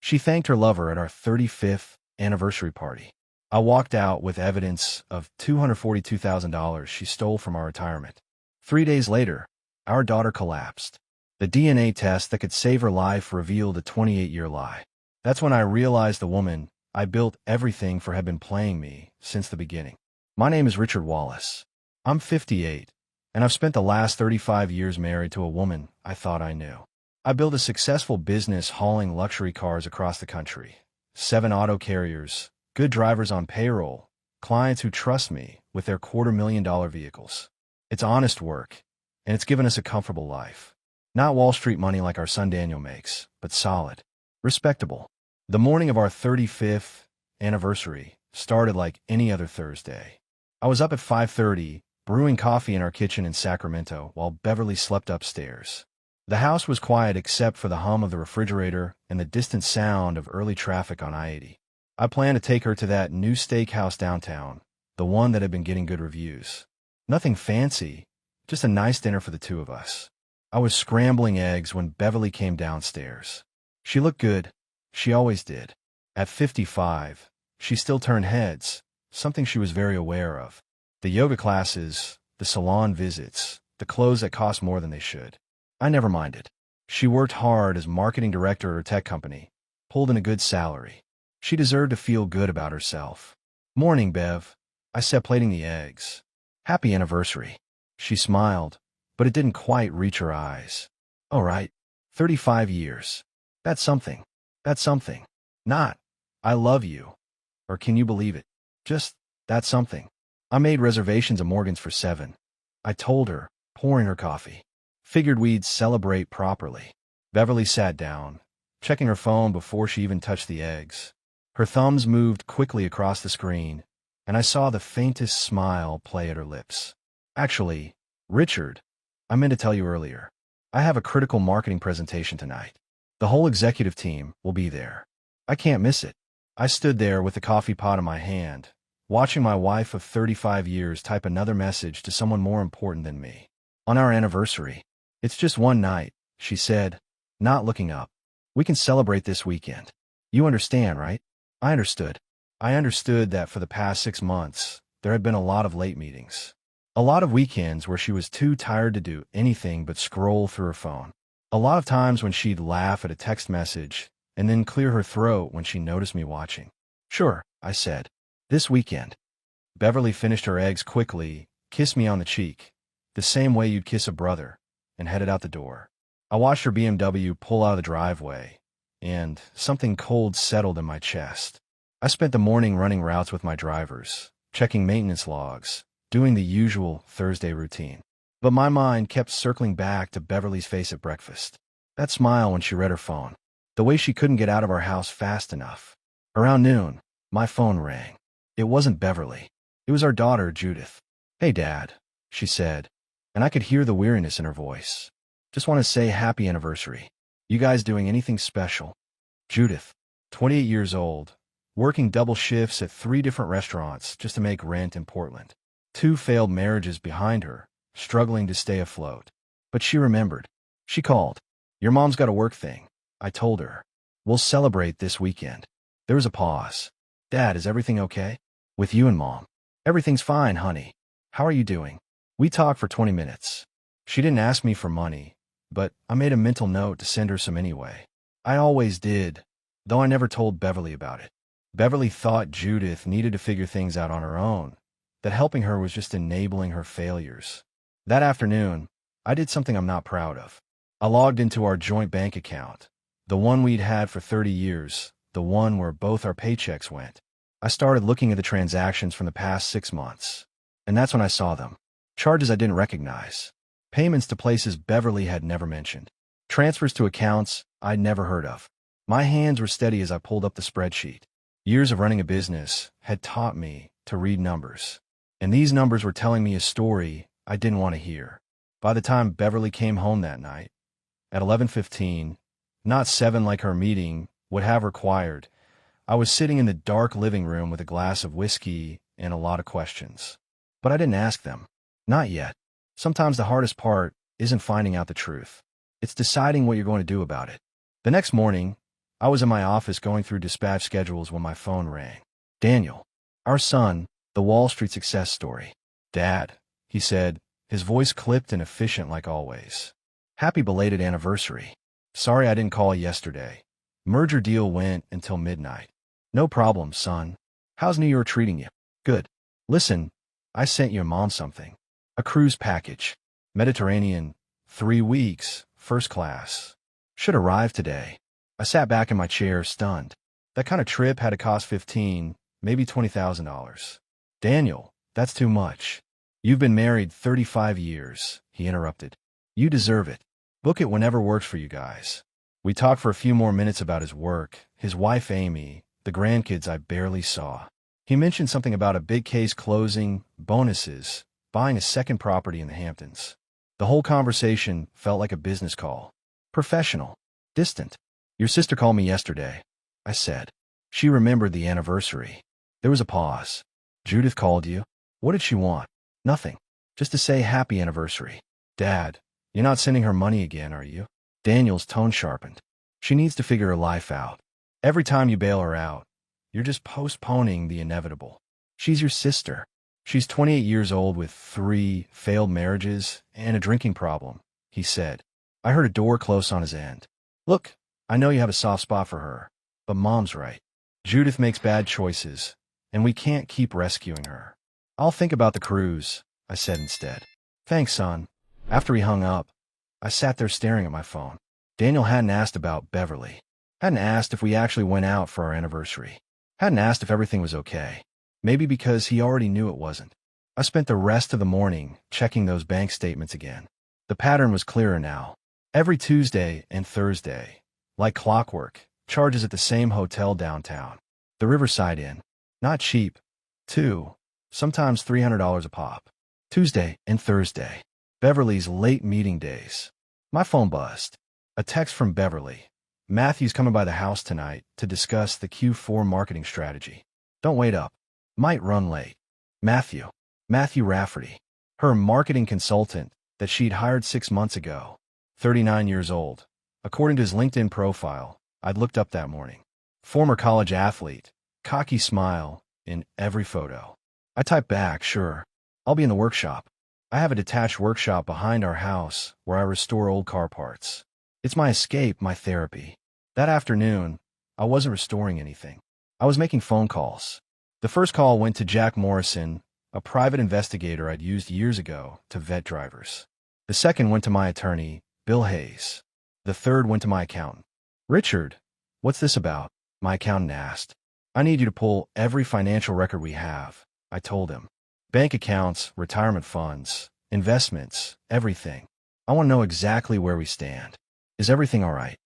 She thanked her lover at our 35th anniversary party. I walked out with evidence of $242,000 she stole from our retirement. 3 days later, our daughter collapsed. The DNA test that could save her life revealed a 28-year lie. That's when I realized the woman I built everything for had been playing me since the beginning. My name is Richard Wallace. I'm 58, and I've spent the last 35 years married to a woman I thought I knew. I built a successful business hauling luxury cars across the country, 7 auto carriers, good drivers on payroll, clients who trust me with their $250,000 vehicles. It's honest work, and it's given us a comfortable life. Not Wall Street money like our son Daniel makes, but solid, respectable. The morning of our 35th anniversary started like any other Thursday. I was up at 5:30, brewing coffee in our kitchen in Sacramento while Beverly slept upstairs. The house was quiet except for the hum of the refrigerator and the distant sound of early traffic on I-80. I planned to take her to that new steakhouse downtown, the one that had been getting good reviews. Nothing fancy, just a nice dinner for the two of us. I was scrambling eggs when Beverly came downstairs. She looked good. She always did. At 55, she still turned heads, something she was very aware of. The yoga classes, the salon visits, the clothes that cost more than they should. I never minded. She worked hard as marketing director at her tech company, pulled in a good salary. She deserved to feel good about herself. "Morning, Bev," I said, plating the eggs. "Happy anniversary." She smiled, but it didn't quite reach her eyes. "All right, 35 years. That's something. That's something. Not, 'I love you,' or 'can you believe it?' Just, that's something." I made reservations at Morgan's for 7. I told her, pouring her coffee. Figured we'd celebrate properly. Beverly sat down, checking her phone before she even touched the eggs. Her thumbs moved quickly across the screen, and I saw the faintest smile play at her lips. "Actually, Richard, I meant to tell you earlier. I have a critical marketing presentation tonight. The whole executive team will be there. I can't miss it." I stood there with the coffee pot in my hand, watching my wife of 35 years type another message to someone more important than me. "On our anniversary. It's just one night," she said, not looking up. "We can celebrate this weekend. You understand, right?" I understood. I understood that for the past 6 months, there had been a lot of late meetings. A lot of weekends where she was too tired to do anything but scroll through her phone. A lot of times when she'd laugh at a text message and then clear her throat when she noticed me watching. "Sure," I said. "This weekend." Beverly finished her eggs quickly, kissed me on the cheek, the same way you'd kiss a brother, and headed out the door. I watched her BMW pull out of the driveway, and something cold settled in my chest. I spent the morning running routes with my drivers, checking maintenance logs, doing the usual Thursday routine. But my mind kept circling back to Beverly's face at breakfast. That smile when she read her phone. The way she couldn't get out of our house fast enough. Around noon, my phone rang. It wasn't Beverly. It was our daughter, Judith. "Hey, Dad," she said, and I could hear the weariness in her voice. "Just want to say happy anniversary. You guys doing anything special?" Judith, 28 years old, working double shifts at 3 different restaurants just to make rent in Portland. 2 failed marriages behind her, struggling to stay afloat. But she remembered. She called. "Your mom's got a work thing," I told her. "We'll celebrate this weekend." There was a pause. "Dad, is everything okay? With you and Mom?" "Everything's fine, honey. How are you doing?" We talked for 20 minutes. She didn't ask me for money, but I made a mental note to send her some anyway. I always did, though I never told Beverly about it. Beverly thought Judith needed to figure things out on her own, that helping her was just enabling her failures. That afternoon, I did something I'm not proud of. I logged into our joint bank account, the one we'd had for 30 years, the one where both our paychecks went. I started looking at the transactions from the past 6 months, and that's when I saw them. Charges I didn't recognize. Payments to places Beverly had never mentioned. Transfers to accounts I'd never heard of. My hands were steady as I pulled up the spreadsheet. Years of running a business had taught me to read numbers, and these numbers were telling me a story I didn't want to hear. By the time Beverly came home that night, at 11:15, not 7 like her meeting would have required, I was sitting in the dark living room with a glass of whiskey and a lot of questions. But I didn't ask them. Not yet. Sometimes the hardest part isn't finding out the truth. It's deciding what you're going to do about it. The next morning, I was in my office going through dispatch schedules when my phone rang. Daniel, our son, the Wall Street success story. Dad, he said, his voice clipped and efficient like always. Happy belated anniversary. Sorry I didn't call yesterday. Merger deal went until midnight. No problem, son. How's New York treating you? Good. Listen, I sent your mom something. A cruise package. Mediterranean, 3 weeks, first class. Should arrive today. I sat back in my chair, stunned. That kind of trip had to cost $15,000, maybe $20,000. Daniel, that's too much. You've been married 35 years, he interrupted. You deserve it. Book it whenever works for you guys. We talked for a few more minutes about his work, his wife Amy, the grandkids I barely saw. He mentioned something about a big case closing, bonuses, buying a second property in the Hamptons. The whole conversation felt like a business call. Professional. Distant. Your sister called me yesterday, I said. She remembered the anniversary. There was a pause. Judith called you? What did she want? Nothing. Just to say happy anniversary. Dad, you're not sending her money again, are you? Daniel's tone sharpened. She needs to figure her life out. Every time you bail her out, you're just postponing the inevitable. She's your sister. She's 28 years old with 3 failed marriages and a drinking problem, he said. I heard a door close on his end. Look, I know you have a soft spot for her, but Mom's right. Judith makes bad choices, and we can't keep rescuing her. I'll think about the cruise, I said instead. Thanks, son. After he hung up, I sat there staring at my phone. Daniel hadn't asked about Beverly. Hadn't asked if we actually went out for our anniversary. Hadn't asked if everything was okay. Maybe because he already knew it wasn't. I spent the rest of the morning checking those bank statements again. The pattern was clearer now. Every Tuesday and Thursday, like clockwork, charges at the same hotel downtown. The Riverside Inn. Not cheap. $200, sometimes $300 a pop. Tuesday and Thursday. Beverly's late meeting days. My phone buzzed. A text from Beverly. Matthew's coming by the house tonight to discuss the Q4 marketing strategy. Don't wait up. Might run late. Matthew Rafferty. Her marketing consultant that she'd hired 6 months ago. 39 years old. According to his LinkedIn profile, I'd looked up that morning. Former college athlete. Cocky smile in every photo. I typed back, sure. I'll be in the workshop. I have a detached workshop behind our house where I restore old car parts. It's my escape, my therapy. That afternoon, I wasn't restoring anything. I was making phone calls. The first call went to Jack Morrison, a private investigator I'd used years ago to vet drivers. The second went to my attorney, Bill Hayes. The third went to my accountant. Richard, what's this about? My accountant asked. I need you to pull every financial record we have, I told him. Bank accounts, retirement funds, investments, everything. I want to know exactly where we stand. Is everything all right?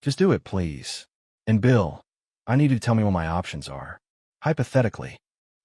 Just do it, please. And Bill, I need you to tell me what my options are. Hypothetically.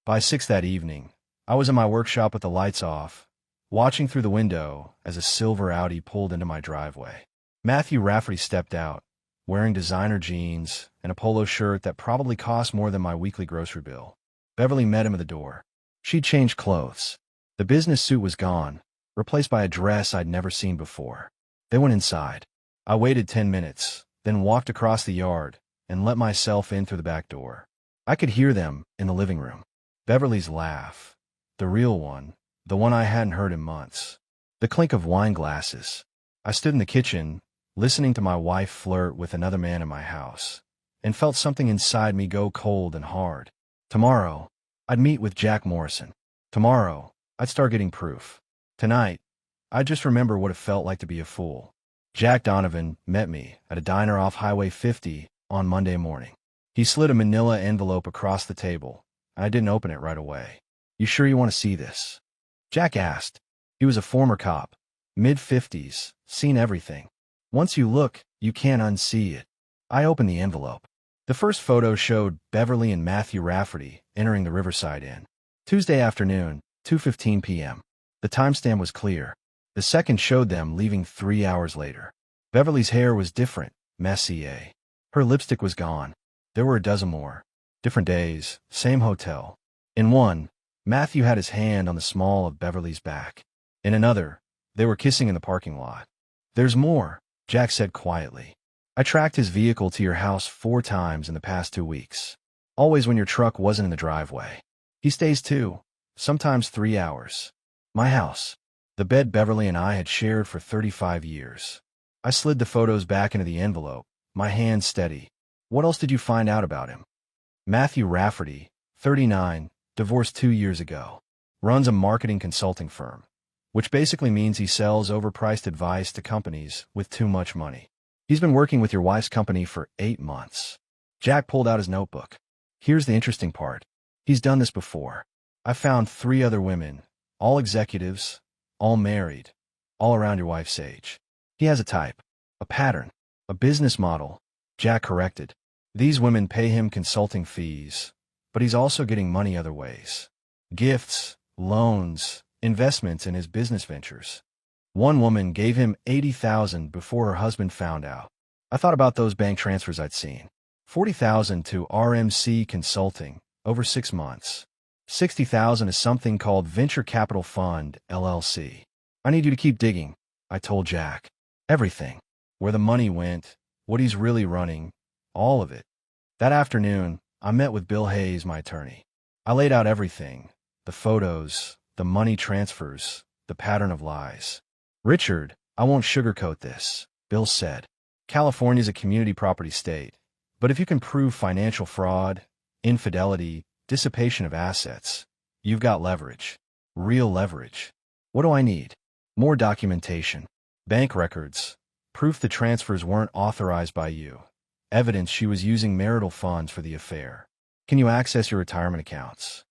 By 6 that evening, I was in my workshop with the lights off, watching through the window as a silver Audi pulled into my driveway. Matthew Rafferty stepped out, wearing designer jeans and a polo shirt that probably cost more than my weekly grocery bill. Beverly met him at the door. She'd changed clothes. The business suit was gone, replaced by a dress I'd never seen before. They went inside. I waited 10 minutes, then walked across the yard and let myself in through the back door. I could hear them in the living room. Beverly's laugh. The real one. The one I hadn't heard in months. The clink of wine glasses. I stood in the kitchen, listening to my wife flirt with another man in my house, and felt something inside me go cold and hard. Tomorrow, I'd meet with Jack Morrison. Tomorrow, I'd start getting proof. Tonight, I'd just remember what it felt like to be a fool. Jack Donovan met me at a diner off Highway 50 on Monday morning. He slid a manila envelope across the table, and I didn't open it right away. You sure you want to see this? Jack asked. He was a former cop, mid-50s, seen everything. Once you look, you can't unsee it. I opened the envelope. The first photo showed Beverly and Matthew Rafferty entering the Riverside Inn. Tuesday afternoon, 2:15 p.m. The timestamp was clear. The second showed them leaving 3 hours later. Beverly's hair was different, messier. Her lipstick was gone. There were a dozen more. Different days, same hotel. In one, Matthew had his hand on the small of Beverly's back. In another, they were kissing in the parking lot. There's more, Jack said quietly. I tracked his vehicle to your house 4 times in the past 2 weeks. Always when your truck wasn't in the driveway. He stays 2, sometimes 3 hours. My house. The bed Beverly and I had shared for 35 years. I slid the photos back into the envelope, my hand steady. What else did you find out about him? Matthew Rafferty, 39, divorced 2 years ago. Runs a marketing consulting firm, which basically means he sells overpriced advice to companies with too much money. He's been working with your wife's company for 8 months. Jack pulled out his notebook. Here's the interesting part. He's done this before. I found 3 other women, all executives, all married, all around your wife's age. He has a type, a pattern, a business model. Jack corrected. These women pay him consulting fees, but he's also getting money other ways. Gifts, loans, investments in his business ventures. One woman gave him $80,000 before her husband found out. I thought about those bank transfers I'd seen. $40,000 to RMC Consulting over 6 months. $60,000 is something called Venture Capital Fund, LLC. I need you to keep digging, I told Jack. Everything. Where the money went, what he's really running, all of it. That afternoon, I met with Bill Hayes, my attorney. I laid out everything, the photos, the money transfers, the pattern of lies. Richard, I won't sugarcoat this, Bill said. California's a community property state, but if you can prove financial fraud, infidelity, dissipation of assets, you've got leverage. Real leverage. What do I need? More documentation. Bank records. Proof the transfers weren't authorized by you. Evidence she was using marital funds for the affair. Can you access your retirement accounts?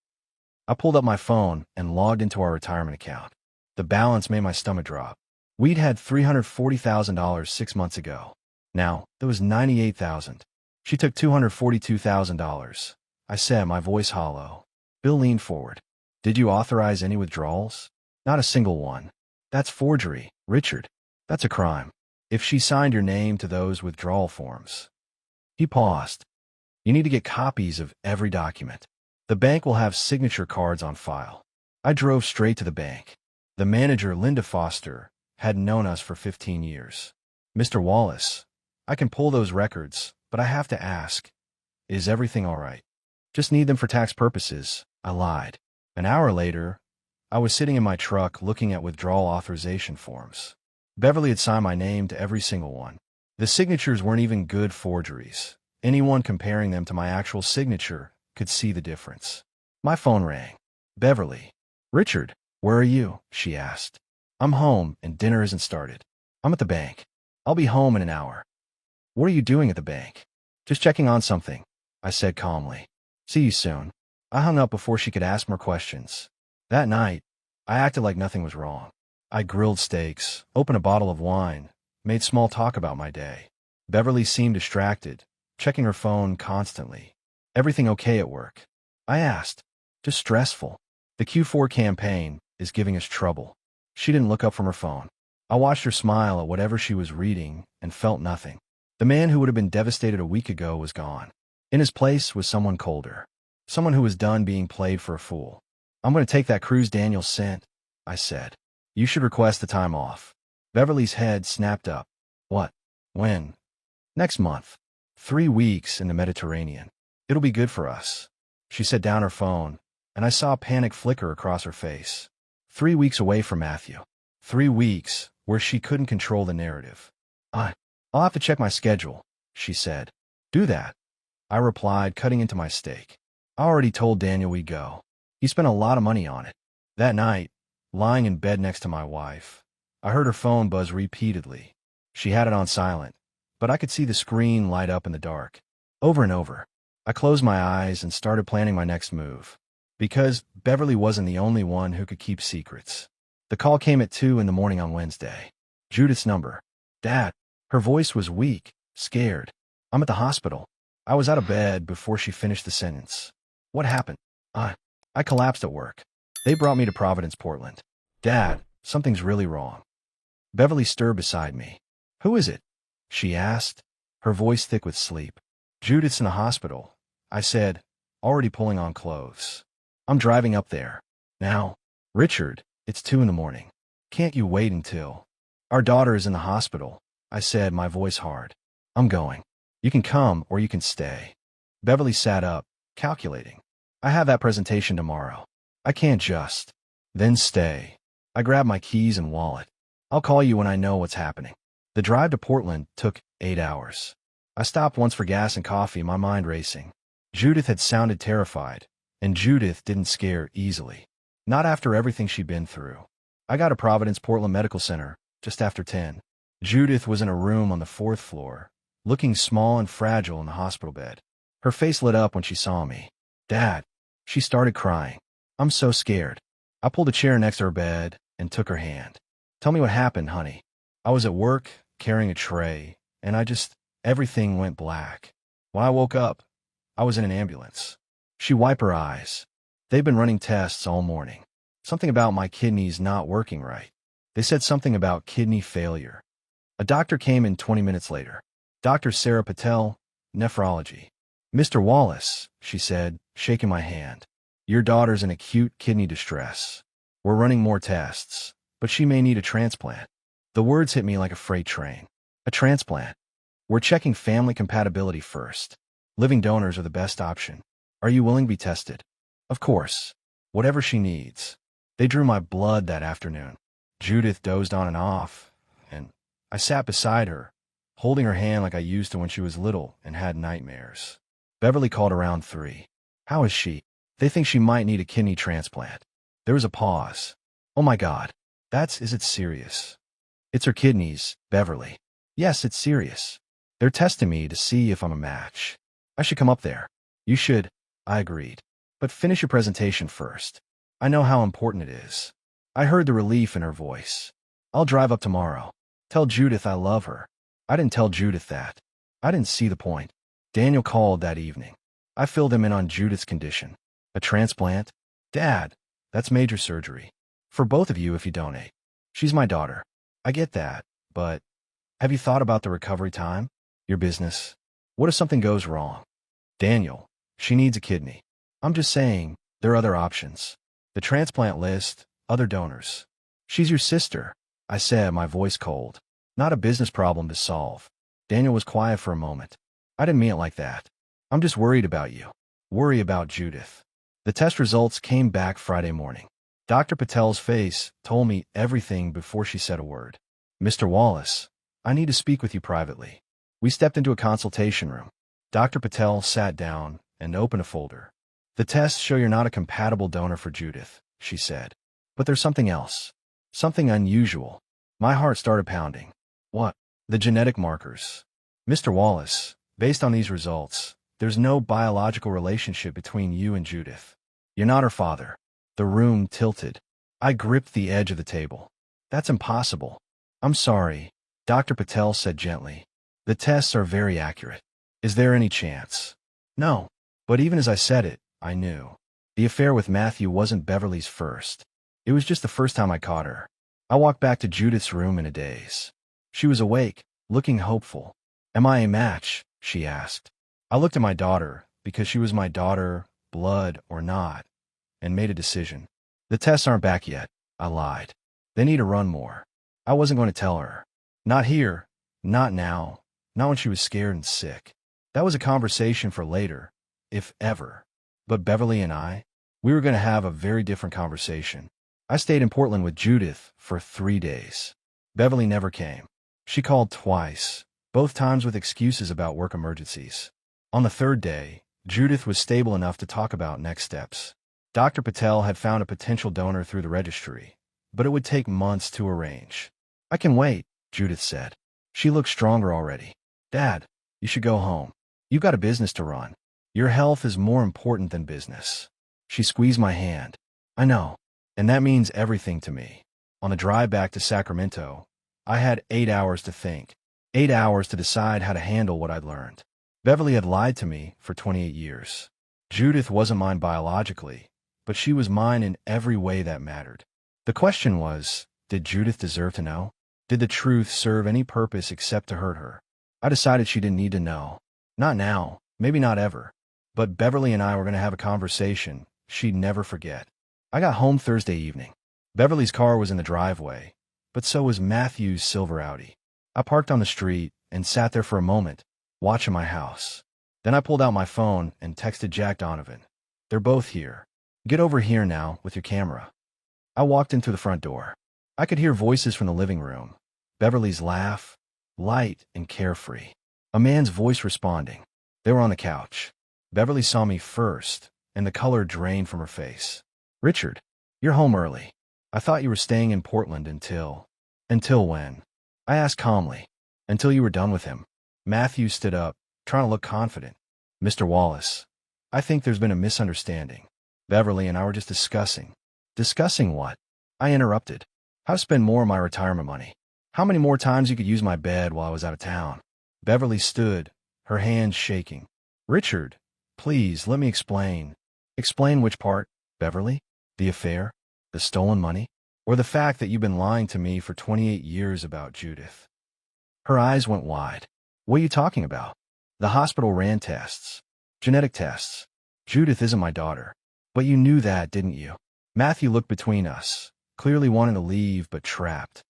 I pulled up my phone and logged into our retirement account. The balance made my stomach drop. We'd had $340,000 6 months ago. Now, there was $98,000. She took $242,000. I said, my voice hollow. Bill leaned forward. Did you authorize any withdrawals? Not a single one. That's forgery, Richard. That's a crime. If she signed your name to those withdrawal forms. He paused. You need to get copies of every document. The bank will have signature cards on file. I drove straight to the bank. The manager, Linda Foster, had known us for 15 years. Mr. Wallace, I can pull those records, but I have to ask, is everything all right? Just need them for tax purposes, I lied. An hour later, I was sitting in my truck looking at withdrawal authorization forms. Beverly had signed my name to every single one. The signatures weren't even good forgeries. Anyone comparing them to my actual signature could see the difference. My phone rang. Beverly. Richard, where are you? She asked. I'm home and dinner isn't started. I'm at the bank. I'll be home in an hour. What are you doing at the bank? Just checking on something, I said calmly. See you soon. I hung up before she could ask more questions. That night, I acted like nothing was wrong. I grilled steaks, opened a bottle of wine, made small talk about my day. Beverly seemed distracted, checking her phone constantly. Everything okay at work? I asked. Just stressful. The Q4 campaign is giving us trouble. She didn't look up from her phone. I watched her smile at whatever she was reading and felt nothing. The man who would have been devastated a week ago was gone. In his place was someone colder. Someone who was done being played for a fool. I'm going to take that cruise Daniel sent, I said. You should request the time off. Beverly's head snapped up. What? When? Next month. 3 weeks in the Mediterranean. It'll be good for us. She set down her phone, and I saw panic flicker across her face. 3 weeks away from Matthew. 3 weeks where she couldn't control the narrative. I'll have to check my schedule, she said. Do that. I replied, cutting into my steak. I already told Daniel we'd go. He spent a lot of money on it. That night, lying in bed next to my wife, I heard her phone buzz repeatedly. She had it on silent, but I could see the screen light up in the dark. Over and over. I closed my eyes and started planning my next move. Because Beverly wasn't the only one who could keep secrets. The call came at 2 in the morning on Wednesday. Judith's number. Dad. Her voice was weak, scared. I'm at the hospital. I was out of bed before she finished the sentence. What happened? I collapsed at work. They brought me to Providence, Portland. Dad, something's really wrong. Beverly stirred beside me. Who is it? She asked, her voice thick with sleep. Judith's in the hospital, I said, already pulling on clothes. I'm driving up there. Now. Richard, it's 2 in the morning. Can't you wait until? Our daughter is in the hospital, I said, my voice hard. I'm going. You can come or you can stay. Beverly sat up, calculating. I have that presentation tomorrow. I can't just. Then stay. I grabbed my keys and wallet. I'll call you when I know what's happening. The drive to Portland took 8 hours. I stopped once for gas and coffee, my mind racing. Judith had sounded terrified, and Judith didn't scare easily. Not after everything she'd been through. I got to Providence Portland Medical Center just after 10. Judith was in a room on the 4th floor, looking small and fragile in the hospital bed. Her face lit up when she saw me. Dad. She started crying. I'm so scared. I pulled a chair next to her bed and took her hand. Tell me what happened, honey. I was at work, carrying a tray, and everything went black. When I woke up, I was in an ambulance. She wiped her eyes. They've been running tests all morning. Something about my kidneys not working right. They said something about kidney failure. A doctor came in 20 minutes later. Dr. Sarah Patel, nephrology. Mr. Wallace, she said, shaking my hand. Your daughter's in acute kidney distress. We're running more tests, but she may need a transplant. The words hit me like a freight train. A transplant. We're checking family compatibility first. Living donors are the best option. Are you willing to be tested? Of course. Whatever she needs. They drew my blood that afternoon. Judith dozed on and off, and I sat beside her, holding her hand like I used to when she was little and had nightmares. Beverly called around 3. How is she? They think she might need a kidney transplant. There was a pause. Oh my God. Is it serious? It's her kidneys, Beverly. Yes, it's serious. They're testing me to see if I'm a match. I should come up there. You should. I agreed. But finish your presentation first. I know how important it is. I heard the relief in her voice. I'll drive up tomorrow. Tell Judith I love her. I didn't tell Judith that. I didn't see the point. Daniel called that evening. I filled him in on Judith's condition. A transplant? Dad, that's major surgery. For both of you if you donate. She's my daughter. I get that, but have you thought about the recovery time? Your business? What if something goes wrong? Daniel, she needs a kidney. I'm just saying, there are other options. The transplant list, other donors. She's your sister, I said, my voice cold. Not a business problem to solve. Daniel was quiet for a moment. I didn't mean it like that. I'm just worried about you. Worry about Judith. The test results came back Friday morning. Dr. Patel's face told me everything before she said a word. Mr. Wallace, I need to speak with you privately. We stepped into a consultation room. Dr. Patel sat down and opened a folder. The tests show you're not a compatible donor for Judith, she said. But there's something else. Something unusual. My heart started pounding. What? The genetic markers. Mr. Wallace, based on these results, there's no biological relationship between you and Judith. You're not her father. The room tilted. I gripped the edge of the table. That's impossible. I'm sorry, Dr. Patel said gently. The tests are very accurate. Is there any chance? No. But even as I said it, I knew. The affair with Matthew wasn't Beverly's first. It was just the first time I caught her. I walked back to Judith's room in a daze. She was awake, looking hopeful. Am I a match? She asked. I looked at my daughter, because she was my daughter, blood or not, and made a decision. The tests aren't back yet, I lied. They need to run more. I wasn't going to tell her. Not here, not now, not when she was scared and sick. That was a conversation for later, if ever. But Beverly and I, we were going to have a very different conversation. I stayed in Portland with Judith for 3 days. Beverly never came. She called twice, both times with excuses about work emergencies. On the 3rd day, Judith was stable enough to talk about next steps. Dr. Patel had found a potential donor through the registry, but it would take months to arrange. I can wait, Judith said. She looked stronger already. Dad, you should go home. You've got a business to run. Your health is more important than business. She squeezed my hand. I know, and that means everything to me. On the drive back to Sacramento, I had 8 hours to think. 8 hours to decide how to handle what I'd learned. Beverly had lied to me for 28 years. Judith wasn't mine biologically, but she was mine in every way that mattered. The question was, did Judith deserve to know? Did the truth serve any purpose except to hurt her? I decided she didn't need to know. Not now, maybe not ever. But Beverly and I were going to have a conversation she'd never forget. I got home Thursday evening. Beverly's car was in the driveway, but so was Matthew's silver Audi. I parked on the street and sat there for a moment, watching my house. Then I pulled out my phone and texted Jack Donovan. They're both here. Get over here now with your camera. I walked into the front door. I could hear voices from the living room. Beverly's laugh, light and carefree. A man's voice responding. They were on the couch. Beverly saw me first, and the color drained from her face. Richard, you're home early. I thought you were staying in Portland until... Until when? I asked calmly. Until you were done with him. Matthew stood up, trying to look confident. Mr. Wallace, I think there's been a misunderstanding. Beverly and I were just discussing. Discussing what? I interrupted. How to spend more of my retirement money. How many more times you could use my bed while I was out of town. Beverly stood, her hands shaking. Richard, please, let me explain. Explain which part, Beverly? The affair? The stolen money? Or the fact that you've been lying to me for 28 years about Judith? Her eyes went wide. What are you talking about? The hospital ran tests. Genetic tests. Judith isn't my daughter. But you knew that, didn't you? Matthew looked between us, clearly wanting to leave but trapped.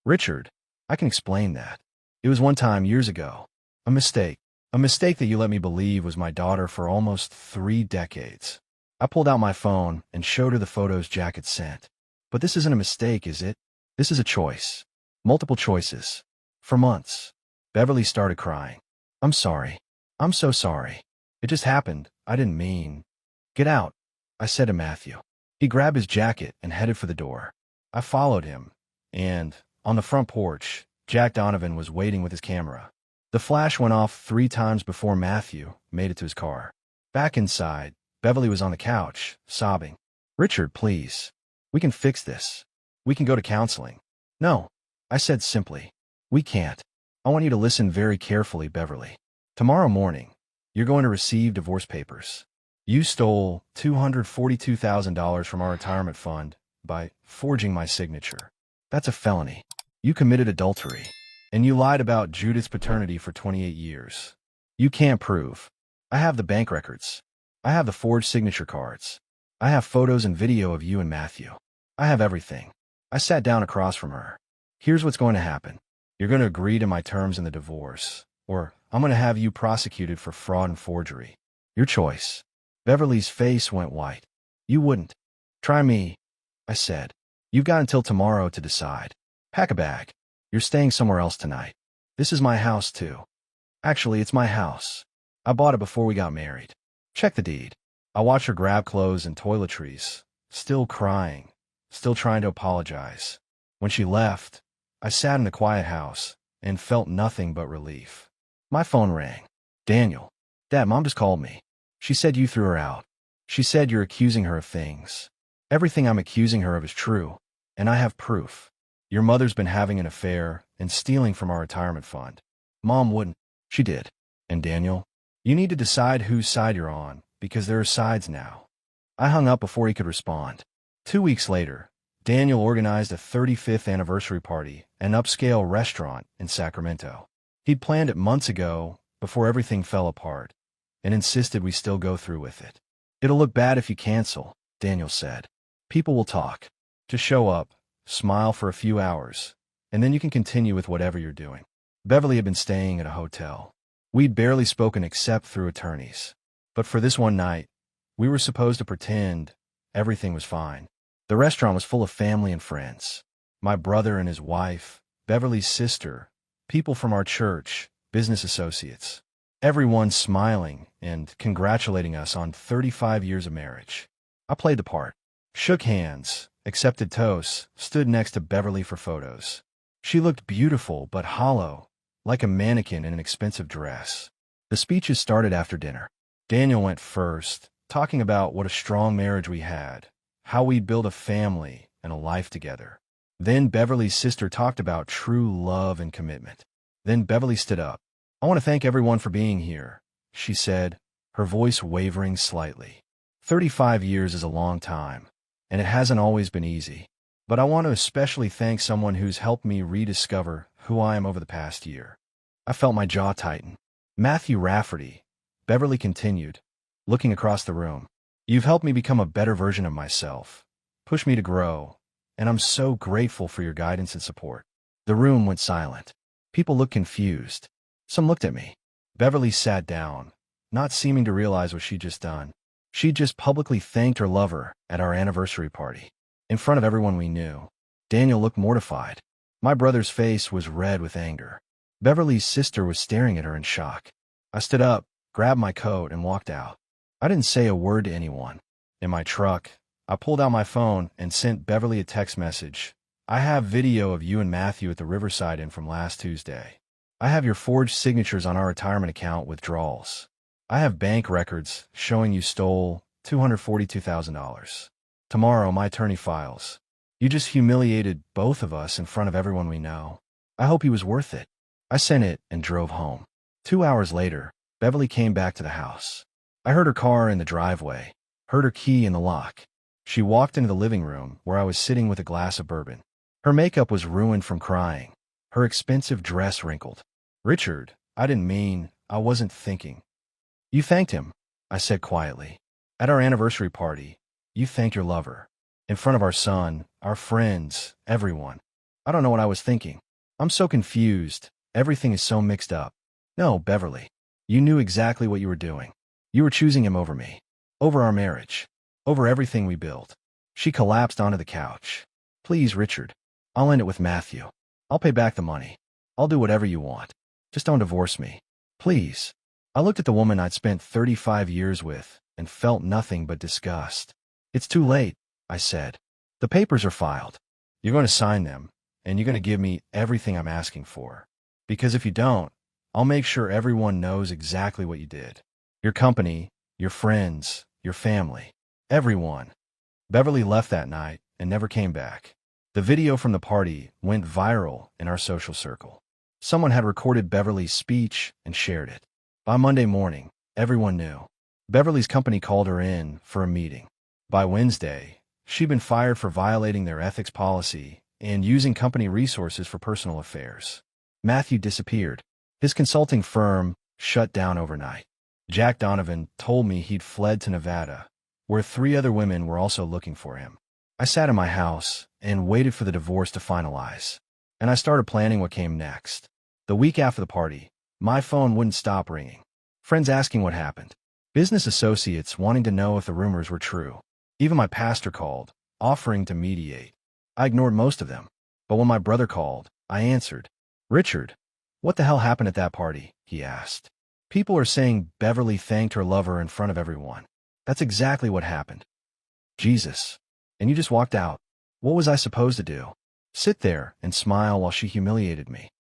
Richard, I can explain that. It was one time years ago. A mistake. A mistake that you let me believe was my daughter for almost 3 decades. I pulled out my phone and showed her the photos Jack had sent. But this isn't a mistake, is it? This is a choice. Multiple choices. For months. Beverly started crying. I'm sorry. I'm so sorry. It just happened. I didn't mean. Get out, I said to Matthew. He grabbed his jacket and headed for the door. I followed him, and, on the front porch, Jack Donovan was waiting with his camera. The flash went off 3 times before Matthew made it to his car. Back inside, Beverly was on the couch, sobbing. Richard, please. We can fix this. We can go to counseling. No, I said simply. We can't. I want you to listen very carefully, Beverly. Tomorrow morning, you're going to receive divorce papers. You stole $242,000 from our retirement fund by forging my signature. That's a felony. You committed adultery, and you lied about Judith's paternity for 28 years. You can't prove. I have the bank records. I have the forged signature cards. I have photos and video of you and Matthew. I have everything. I sat down across from her. Here's what's going to happen. You're going to agree to my terms in the divorce, or I'm going to have you prosecuted for fraud and forgery. Your choice. Beverly's face went white. You wouldn't. Try me, I said. You've got until tomorrow to decide. Pack a bag. You're staying somewhere else tonight. This is my house, too. Actually, it's my house. I bought it before we got married. Check the deed. I watched her grab clothes and toiletries, still crying, still trying to apologize. When she left, I sat in the quiet house and felt nothing but relief. My phone rang. Daniel. Dad, Mom just called me. She said you threw her out. She said you're accusing her of things. Everything I'm accusing her of is true, and I have proof. Your mother's been having an affair and stealing from our retirement fund. Mom wouldn't. She did. And Daniel, you need to decide whose side you're on, because there are sides now. I hung up before he could respond. 2 weeks later, Daniel organized a 35th anniversary party at an upscale restaurant in Sacramento. He'd planned it months ago, before everything fell apart, and insisted we still go through with it. It'll look bad if you cancel, Daniel said. People will talk. Just show up, smile for a few hours, and then you can continue with whatever you're doing. Beverly had been staying at a hotel. We'd barely spoken except through attorneys. But for this one night, we were supposed to pretend everything was fine. The restaurant was full of family and friends. My brother and his wife, Beverly's sister, people from our church, business associates. Everyone smiling and congratulating us on 35 years of marriage. I played the part. Shook hands, accepted toasts, stood next to Beverly for photos. She looked beautiful but hollow, like a mannequin in an expensive dress. The speeches started after dinner. Daniel went first, talking about what a strong marriage we had, how we'd build a family and a life together. Then Beverly's sister talked about true love and commitment. Then Beverly stood up. I want to thank everyone for being here, she said, her voice wavering slightly. 35 years is a long time, and it hasn't always been easy. But I want to especially thank someone who's helped me rediscover who I am over the past year. I felt my jaw tighten. Matthew Rafferty, Beverly continued, looking across the room. You've helped me become a better version of myself, pushed me to grow, and I'm so grateful for your guidance and support. The room went silent. People looked confused. Some looked at me. Beverly sat down, not seeming to realize what she'd just done. She'd just publicly thanked her lover at our anniversary party, in front of everyone we knew. Daniel looked mortified. My brother's face was red with anger. Beverly's sister was staring at her in shock. I stood up, grabbed my coat, and walked out. I didn't say a word to anyone. In my truck, I pulled out my phone and sent Beverly a text message. I have video of you and Matthew at the Riverside Inn from last Tuesday. I have your forged signatures on our retirement account withdrawals. I have bank records showing you stole $242,000. Tomorrow, my attorney files. You just humiliated both of us in front of everyone we know. I hope he was worth it. I sent it and drove home. 2 hours later, Beverly came back to the house. I heard her car in the driveway, heard her key in the lock. She walked into the living room where I was sitting with a glass of bourbon. Her makeup was ruined from crying, her expensive dress wrinkled. Richard, I didn't mean, I wasn't thinking. You thanked him, I said quietly. At our anniversary party, you thanked your lover. In front of our son, our friends, everyone. I don't know what I was thinking. I'm so confused. Everything is so mixed up. No, Beverly. You knew exactly what you were doing. You were choosing him over me. Over our marriage. Over everything we built. She collapsed onto the couch. Please, Richard. I'll end it with Matthew. I'll pay back the money. I'll do whatever you want. Just don't divorce me. Please. I looked at the woman I'd spent 35 years with and felt nothing but disgust. It's too late, I said. The papers are filed. You're going to sign them, and you're going to give me everything I'm asking for. Because if you don't, I'll make sure everyone knows exactly what you did. Your company, your friends, your family, everyone. Beverly left that night and never came back. The video from the party went viral in our social circle. Someone had recorded Beverly's speech and shared it. By Monday morning, everyone knew. Beverly's company called her in for a meeting. By Wednesday, she'd been fired for violating their ethics policy and using company resources for personal affairs. Matthew disappeared. His consulting firm shut down overnight. Jack Donovan told me he'd fled to Nevada, where 3 other women were also looking for him. I sat in my house and waited for the divorce to finalize, and I started planning what came next. The week after the party, my phone wouldn't stop ringing. Friends asking what happened. Business associates wanting to know if the rumors were true. Even my pastor called, offering to mediate. I ignored most of them, but when my brother called, I answered. Richard, what the hell happened at that party? He asked. People are saying Beverly thanked her lover in front of everyone. That's exactly what happened. Jesus. And you just walked out. What was I supposed to do? Sit there and smile while she humiliated me?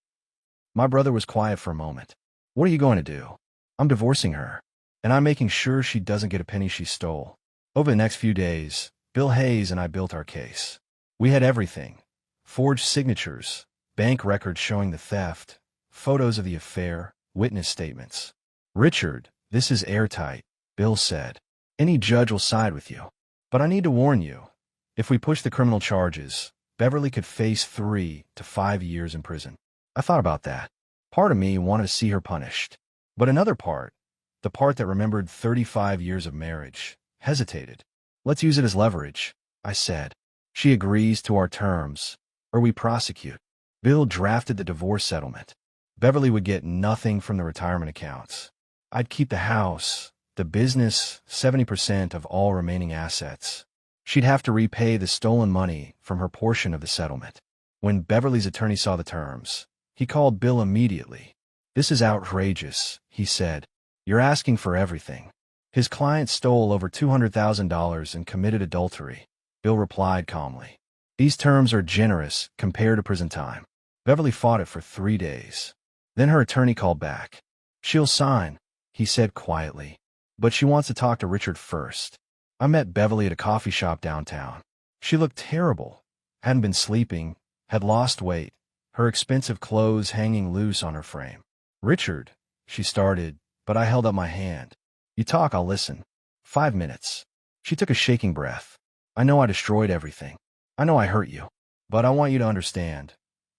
My brother was quiet for a moment. What are you going to do? I'm divorcing her, and I'm making sure she doesn't get a penny she stole. Over the next few days, Bill Hayes and I built our case. We had everything. Forged signatures, bank records showing the theft, photos of the affair, witness statements. Richard, this is airtight, Bill said. Any judge will side with you. But I need to warn you. If we push the criminal charges, Beverly could face 3 to 5 years in prison. I thought about that. Part of me wanted to see her punished. But another part, the part that remembered 35 years of marriage, hesitated. Let's use it as leverage, I said. She agrees to our terms, or we prosecute. Bill drafted the divorce settlement. Beverly would get nothing from the retirement accounts. I'd keep the house, the business, 70% of all remaining assets. She'd have to repay the stolen money from her portion of the settlement. When Beverly's attorney saw the terms, he called Bill immediately. This is outrageous, he said. You're asking for everything. His client stole over $200,000 and committed adultery. Bill replied calmly. These terms are generous compared to prison time. Beverly fought it for 3 days. Then her attorney called back. She'll sign, he said quietly. But she wants to talk to Richard first. I met Beverly at a coffee shop downtown. She looked terrible, hadn't been sleeping, had lost weight, her expensive clothes hanging loose on her frame. Richard, she started, but I held up my hand. You talk, I'll listen. 5 minutes. She took a shaking breath. I know I destroyed everything. I know I hurt you. But I want you to understand.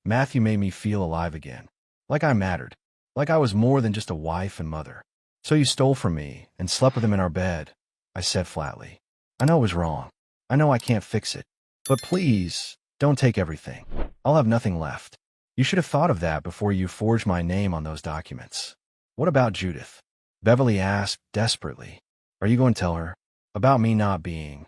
Matthew made me feel alive again. Like I mattered. Like I was more than just a wife and mother. So you stole from me and slept with him in our bed, I said flatly. I know it was wrong. I know I can't fix it. But please, don't take everything. I'll have nothing left. You should have thought of that before you forged my name on those documents. What about Judith? Beverly asked desperately. Are you going to tell her? About me not being?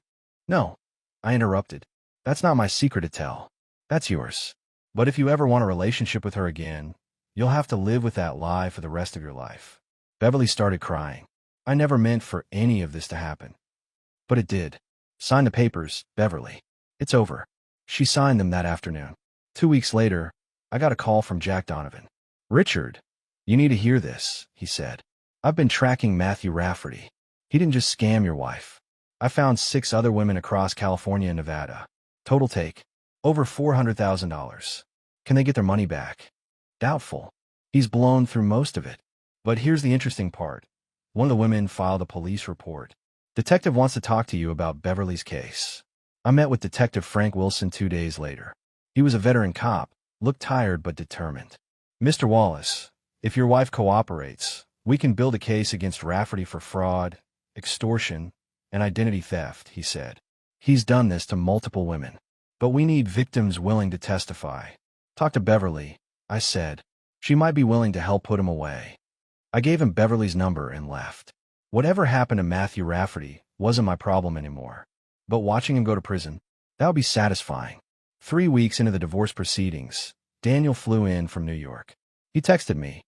No, I interrupted. That's not my secret to tell. That's yours. But if you ever want a relationship with her again, you'll have to live with that lie for the rest of your life. Beverly started crying. I never meant for any of this to happen. But it did. Sign the papers, Beverly. It's over. She signed them that afternoon. 2 weeks later, I got a call from Jack Donovan. Richard, you need to hear this, he said. I've been tracking Matthew Rafferty. He didn't just scam your wife. I found 6 other women across California and Nevada. Total take, over $400,000. Can they get their money back? Doubtful. He's blown through most of it. But here's the interesting part. One of the women filed a police report. Detective wants to talk to you about Beverly's case. I met with Detective Frank Wilson 2 days later. He was a veteran cop, looked tired but determined. Mr. Wallace, if your wife cooperates, we can build a case against Rafferty for fraud, extortion, and identity theft, he said. He's done this to multiple women. But we need victims willing to testify. Talk to Beverly, I said. She might be willing to help put him away. I gave him Beverly's number and left. Whatever happened to Matthew Rafferty wasn't my problem anymore. But watching him go to prison, that would be satisfying. 3 weeks into the divorce proceedings, Daniel flew in from New York. He texted me,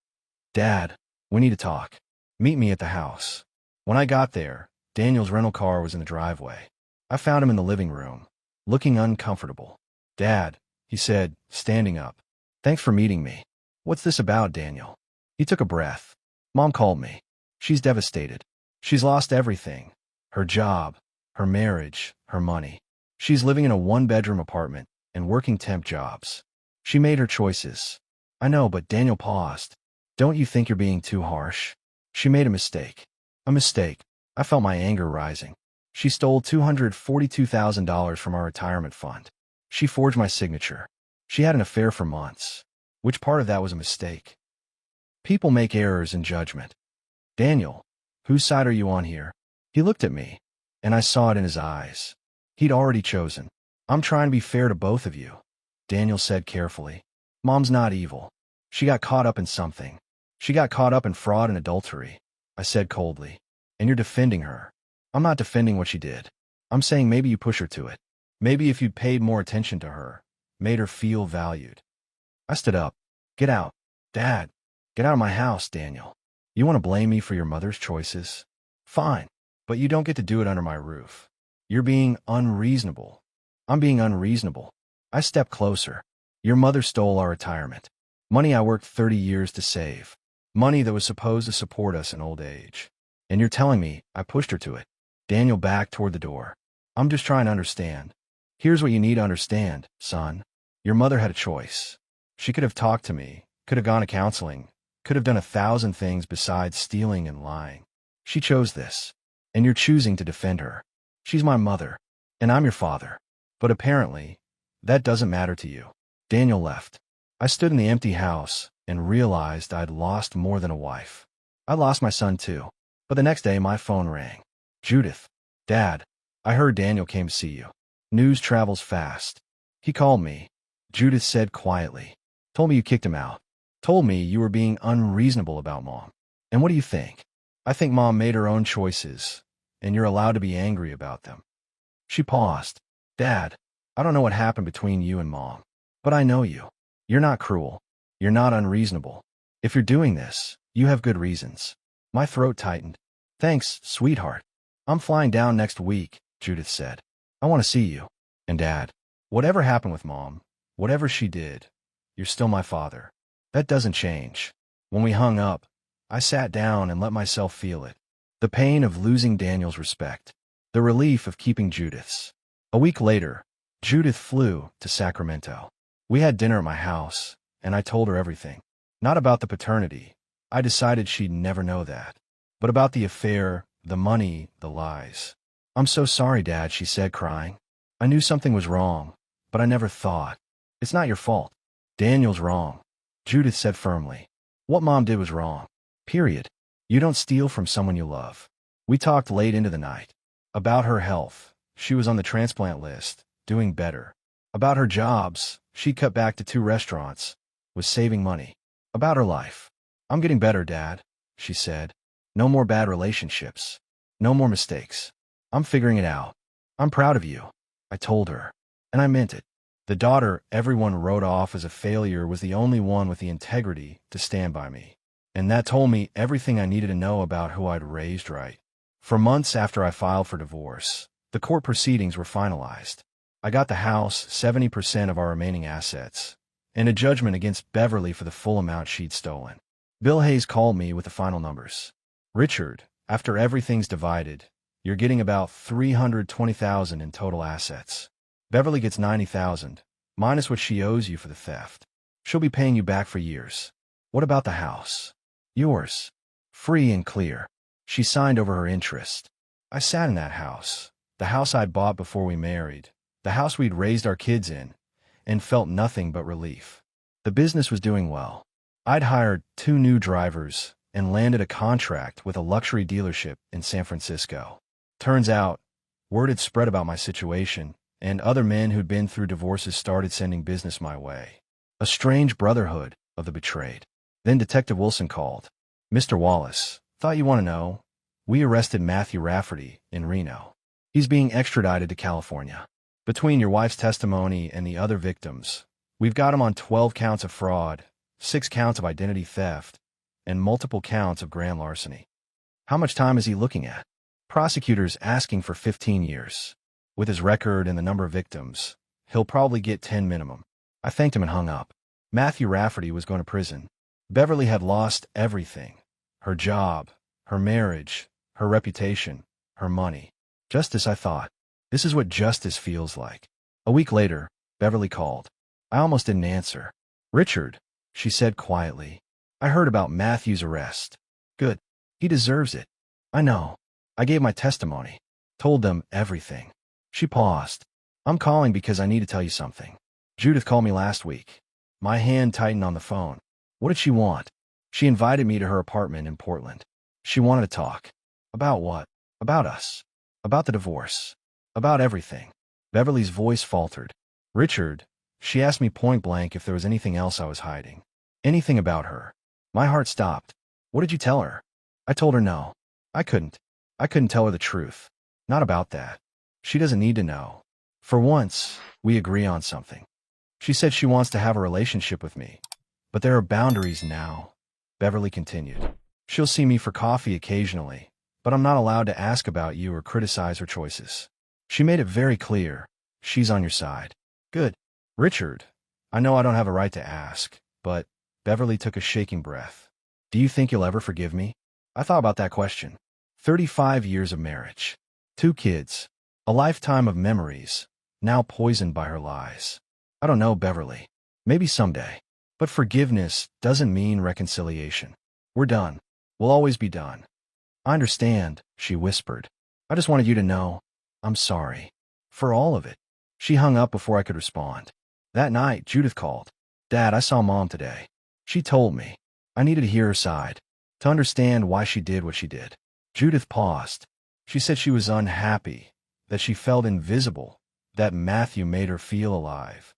Dad, we need to talk. Meet me at the house. When I got there, Daniel's rental car was in the driveway. I found him in the living room, looking uncomfortable. Dad, he said, standing up. Thanks for meeting me. What's this about, Daniel? He took a breath. Mom called me. She's devastated. She's lost everything. Her job, her marriage, her money. She's living in a 1-bedroom apartment and working temp jobs. She made her choices. I know, but Daniel paused. Don't you think you're being too harsh? She made a mistake. A mistake. I felt my anger rising. She stole $242,000 from our retirement fund. She forged my signature. She had an affair for months. Which part of that was a mistake? People make errors in judgment. Daniel, whose side are you on here? He looked at me, and I saw it in his eyes. He'd already chosen. I'm trying to be fair to both of you, Daniel said carefully. Mom's not evil. She got caught up in something. She got caught up in fraud and adultery, I said coldly. And you're defending her. I'm not defending what she did. I'm saying maybe you push her to it. Maybe if you'd paid more attention to her, made her feel valued. I stood up. Get out. Dad, get out of my house, Daniel. You want to blame me for your mother's choices? Fine, but you don't get to do it under my roof. You're being unreasonable. I'm being unreasonable. I stepped closer. Your mother stole our retirement. Money I worked 30 years to save. Money that was supposed to support us in old age. And you're telling me I pushed her to it. Daniel backed toward the door. I'm just trying to understand. Here's what you need to understand, son. Your mother had a choice. She could have talked to me, could have gone to counseling, could have done 1,000 things besides stealing and lying. She chose this. And you're choosing to defend her. She's my mother, and I'm your father. But apparently, that doesn't matter to you. Daniel left. I stood in the empty house and realized I'd lost more than a wife. I lost my son too. But the next day my phone rang. Judith. Dad, I heard Daniel came to see you. News travels fast. He called me. Judith said quietly. Told me you kicked him out. Told me you were being unreasonable about Mom. And what do you think? I think Mom made her own choices, and you're allowed to be angry about them. She paused. Dad, I don't know what happened between you and Mom, but I know you. You're not cruel. You're not unreasonable. If you're doing this, you have good reasons. My throat tightened. Thanks, sweetheart. I'm flying down next week, Judith said. I want to see you. And Dad, whatever happened with Mom, whatever she did, you're still my father. That doesn't change. When we hung up, I sat down and let myself feel it. The pain of losing Daniel's respect. The relief of keeping Judith's. A week later, Judith flew to Sacramento. We had dinner at my house, and I told her everything. Not about the paternity. I decided she'd never know that. But about the affair, the money, the lies. I'm so sorry, Dad, she said, crying. I knew something was wrong, but I never thought. It's not your fault. Daniel's wrong, Judith said firmly. What Mom did was wrong. Period. You don't steal from someone you love. We talked late into the night. About her health. She was on the transplant list, doing better. About her jobs. She cut back to 2 restaurants. Was saving money. About her life. I'm getting better, Dad. she said. No more bad relationships. No more mistakes. I'm figuring it out. I'm proud of you, I told her. And I meant it. The daughter everyone wrote off as a failure was the only one with the integrity to stand by me. And that told me everything I needed to know about who I'd raised right. For months after I filed for divorce, the court proceedings were finalized. I got the house, 70% of our remaining assets, and a judgment against Beverly for the full amount she'd stolen. Bill Hayes called me with the final numbers. Richard, after everything's divided, you're getting about $320,000 in total assets. Beverly gets $90,000, minus what she owes you for the theft. She'll be paying you back for years. What about the house? Yours. Free and clear. She signed over her interest. I sat in that house, the house I'd bought before we married, the house we'd raised our kids in, and felt nothing but relief. The business was doing well. I'd hired 2 new drivers and landed a contract with a luxury dealership in San Francisco. Turns out, word had spread about my situation, and other men who'd been through divorces started sending business my way. A strange brotherhood of the betrayed. Then Detective Wilson called. Mr. Wallace, thought you want to know. We arrested Matthew Rafferty in Reno. He's being extradited to California. Between your wife's testimony and the other victims, we've got him on 12 counts of fraud, 6 counts of identity theft, and multiple counts of grand larceny. How much time is he looking at? Prosecutors asking for 15 years. With his record and the number of victims, he'll probably get 10 minimum. I thanked him and hung up. Matthew Rafferty was going to prison. Beverly had lost everything. Her job, her marriage, her reputation, her money. Just as I thought. This is what justice feels like. A week later, Beverly called. I almost didn't answer. Richard, she said quietly. I heard about Matthew's arrest. Good. He deserves it. I know. I gave my testimony. Told them everything. She paused. I'm calling because I need to tell you something. Judith called me last week. My hand tightened on the phone. What did she want? She invited me to her apartment in Portland. She wanted to talk. About what? About us. About the divorce. About everything. Beverly's voice faltered. Richard, she asked me point blank if there was anything else I was hiding. Anything about her. My heart stopped. What did you tell her? I told her no. I couldn't. I couldn't tell her the truth. Not about that. She doesn't need to know. For once, we agree on something. She said she wants to have a relationship with me. But there are boundaries now, Beverly continued. She'll see me for coffee occasionally, but I'm not allowed to ask about you or criticize her choices. She made it very clear. She's on your side. Good. Richard, I know I don't have a right to ask, but Beverly took a shaking breath. Do you think you'll ever forgive me? I thought about that question. 35 years of marriage. 2 kids. A lifetime of memories, now poisoned by her lies. I don't know, Beverly. Maybe someday. But forgiveness doesn't mean reconciliation. We're done. We'll always be done. I understand, she whispered. I just wanted you to know. I'm sorry. For all of it. She hung up before I could respond. That night, Judith called. Dad, I saw Mom today. She told me. I needed to hear her side. To understand why she did what she did. Judith paused. She said she was unhappy. That she felt invisible. That Matthew made her feel alive.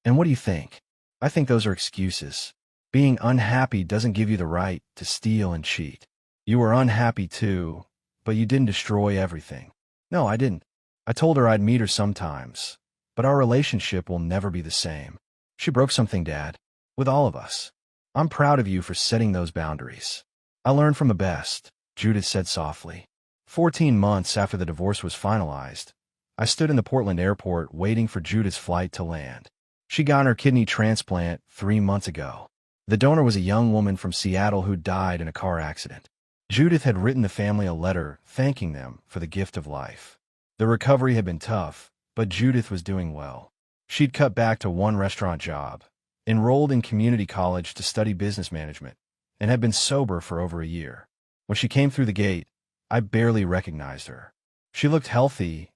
And what do you think? I think those are excuses. Being unhappy doesn't give you the right to steal and cheat. You were unhappy too, but you didn't destroy everything. No, I didn't. I told her I'd meet her sometimes, but our relationship will never be the same. She broke something, Dad, with all of us. I'm proud of you for setting those boundaries. I learned from the best, Judith said softly. 14 months after the divorce was finalized, I stood in the Portland airport waiting for Judith's flight to land. She got her kidney transplant 3 months ago. The donor was a young woman from Seattle who died in a car accident. Judith had written the family a letter thanking them for the gift of life. The recovery had been tough, but Judith was doing well. She'd cut back to 1 restaurant job, enrolled in community college to study business management, and had been sober for over a year. When she came through the gate, I barely recognized her. She looked healthy,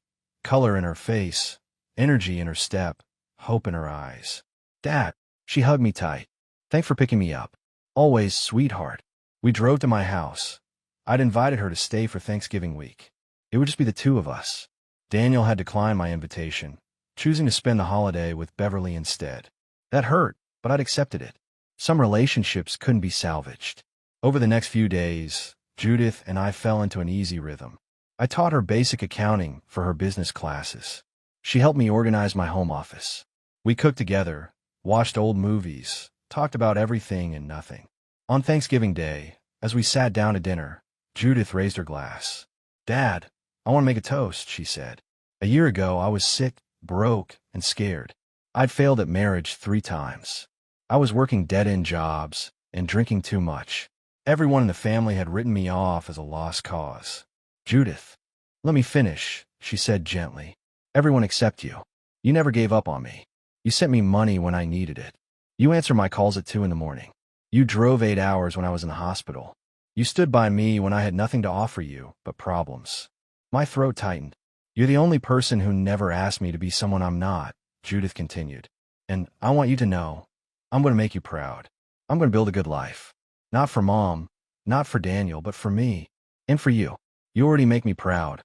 color in her face, energy in her step, hope in her eyes. Dad, she hugged me tight. Thanks for picking me up. Always, sweetheart. We drove to my house. I'd invited her to stay for Thanksgiving week. It would just be the 2 of us. Daniel had declined my invitation, choosing to spend the holiday with Beverly instead. That hurt, but I'd accepted it. Some relationships couldn't be salvaged. Over the next few days, Judith and I fell into an easy rhythm. I taught her basic accounting for her business classes. She helped me organize my home office. We cooked together, watched old movies, talked about everything and nothing. On Thanksgiving Day, as we sat down to dinner, Judith raised her glass. "Dad, I want to make a toast," she said. "A year ago, I was sick, broke, and scared. I'd failed at marriage 3 times. I was working dead-end jobs and drinking too much. Everyone in the family had written me off as a lost cause." "Judith, let me finish," she said gently. "Everyone except you. You never gave up on me. You sent me money when I needed it. You answered my calls at 2 in the morning. You drove 8 hours when I was in the hospital. You stood by me when I had nothing to offer you but problems." My throat tightened. "You're the only person who never asked me to be someone I'm not," Judith continued. "And I want you to know, I'm going to make you proud. I'm going to build a good life. Not for Mom, not for Daniel, but for me. And for you. You already make me proud,"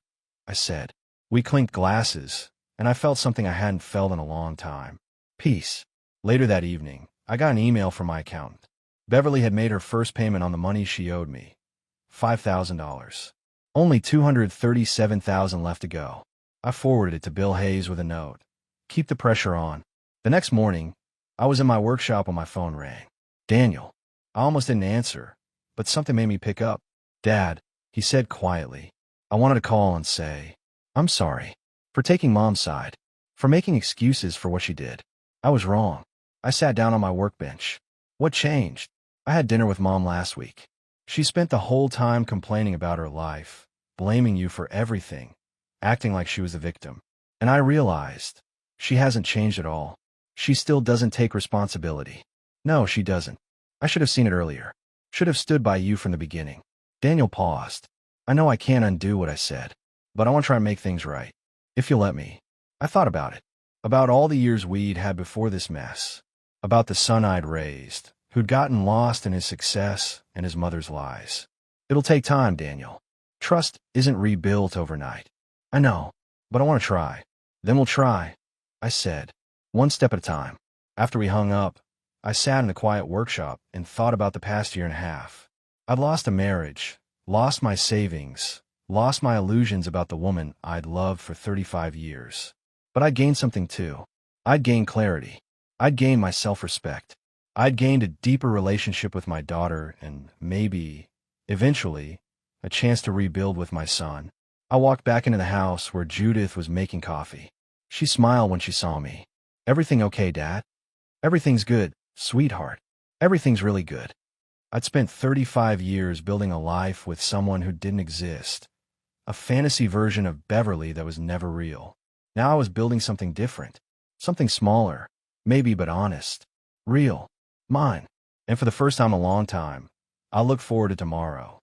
I said. We clinked glasses, and I felt something I hadn't felt in a long time. Peace. Later that evening, I got an email from my accountant. Beverly had made her first payment on the money she owed me. $5,000. Only $237,000 left to go. I forwarded it to Bill Hayes with a note. "Keep the pressure on." The next morning, I was in my workshop when my phone rang. Daniel. I almost didn't answer, but something made me pick up. "Dad," he said quietly. "I wanted to call and say, I'm sorry for taking Mom's side, for making excuses for what she did. I was wrong." I sat down on my workbench. "What changed?" "I had dinner with Mom last week. She spent the whole time complaining about her life, blaming you for everything, acting like she was the victim. And I realized she hasn't changed at all. She still doesn't take responsibility. No, she doesn't. I should have seen it earlier. Should have stood by you from the beginning." Daniel paused. "I know I can't undo what I said, but I want to try and make things right. If you'll let me." I thought about it. About all the years we'd had before this mess. About the son I'd raised, who'd gotten lost in his success and his mother's lies. "It'll take time, Daniel. Trust isn't rebuilt overnight." "I know, but I want to try." "Then we'll try," I said. "One step at a time." After we hung up, I sat in the quiet workshop and thought about the past year and a half. I'd lost a marriage, lost my savings, lost my illusions about the woman I'd loved for 35 years. But I'd gained something too. I'd gained clarity. I'd gained my self-respect. I'd gained a deeper relationship with my daughter and maybe, eventually, a chance to rebuild with my son. I walked back into the house where Judith was making coffee. She smiled when she saw me. "Everything okay, Dad?" "Everything's good, sweetheart. Everything's really good." I'd spent 35 years building a life with someone who didn't exist. A fantasy version of Beverly that was never real. Now I was building something different. Something smaller, maybe, but honest. Real. Mine. And for the first time in a long time, I looked forward to tomorrow.